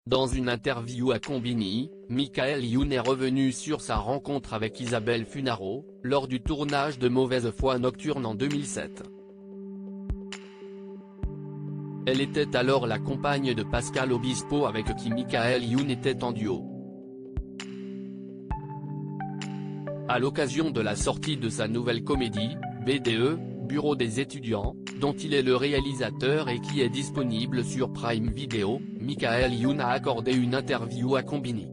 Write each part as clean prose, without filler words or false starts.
Dans une interview à Combini, Michael Youn est revenu sur sa rencontre avec Isabelle Funaro, lors du tournage de Mauvaise foi nocturne en 2007. Elle était alors la compagne de Pascal Obispo avec qui Michael Youn était en duo. À l'occasion de la sortie de sa nouvelle comédie, BDE, Bureau des étudiants, dont il est le réalisateur et qui est disponible sur Prime Video, Michael Youn a accordé une interview à Combini.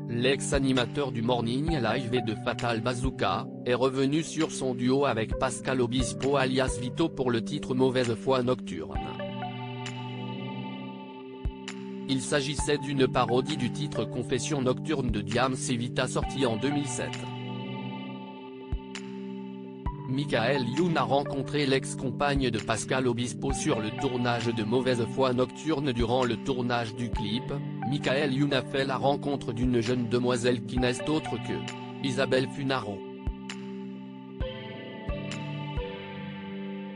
L'ex-animateur du Morning Live et de Fatal Bazooka, est revenu sur son duo avec Pascal Obispo alias Vito pour le titre Mauvaise foi nocturne. Il s'agissait d'une parodie du titre Confession nocturne de Diams et Vita sorti en 2007. Michael Youn a rencontré l'ex-compagne de Pascal Obispo sur le tournage de Mauvaise foi nocturne. Durant le tournage du clip, Michael Youn a fait la rencontre d'une jeune demoiselle qui n'est autre que Isabelle Funaro.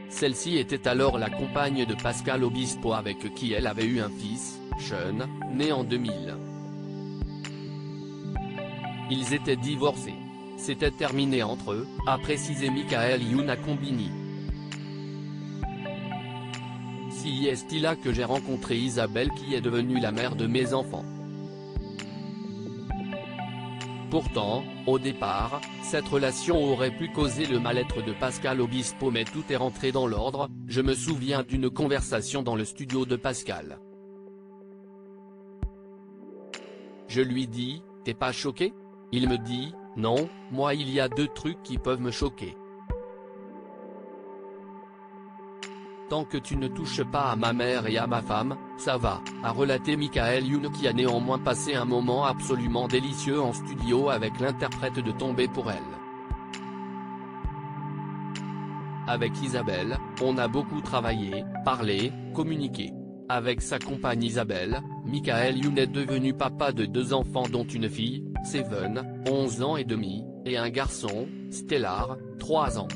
Celle-ci était alors la compagne de Pascal Obispo avec qui elle avait eu un fils, Sean, né en 2000. Ils étaient divorcés. C'était terminé entre eux, a précisé Michael Youn à Combini. Si est là que j'ai rencontré Isabelle qui est devenue la mère de mes enfants. Pourtant, au départ, cette relation aurait pu causer le mal-être de Pascal Obispo mais tout est rentré dans l'ordre. Je me souviens d'une conversation dans le studio de Pascal. Je lui dis, t'es pas choqué? Il me dit, non, moi il y a deux trucs qui peuvent me choquer. Tant que tu ne touches pas à ma mère et à ma femme, ça va, a relaté Michael Youn qui a néanmoins passé un moment absolument délicieux en studio avec l'interprète de Tomber pour elle. Avec Isabelle, on a beaucoup travaillé, parlé, communiqué. Avec sa compagne Isabelle, Michael Youn est devenu papa de 2 enfants dont une fille, Seven, 11 ans et demi, et un garçon, Stellar, 3 ans.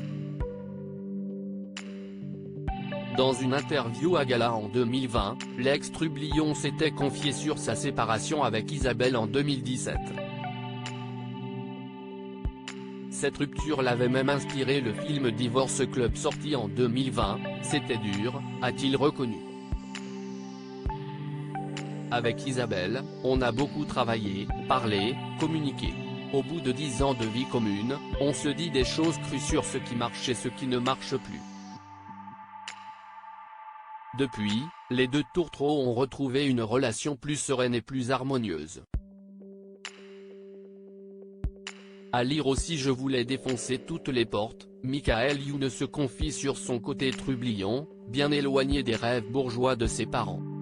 Dans une interview à Gala en 2020, l'ex-Trublion s'était confié sur sa séparation avec Isabelle en 2017. Cette rupture l'avait même inspiré le film Divorce Club sorti en 2020, c'était dur, a-t-il reconnu. Avec Isabelle, on a beaucoup travaillé, parlé, communiqué. Au bout de 10 ans de vie commune, on se dit des choses crues sur ce qui marche et ce qui ne marche plus. Depuis, les deux tourtereaux ont retrouvé une relation plus sereine et plus harmonieuse. À lire aussi Je voulais défoncer toutes les portes, Michael Youn se confie sur son côté trublion, bien éloigné des rêves bourgeois de ses parents.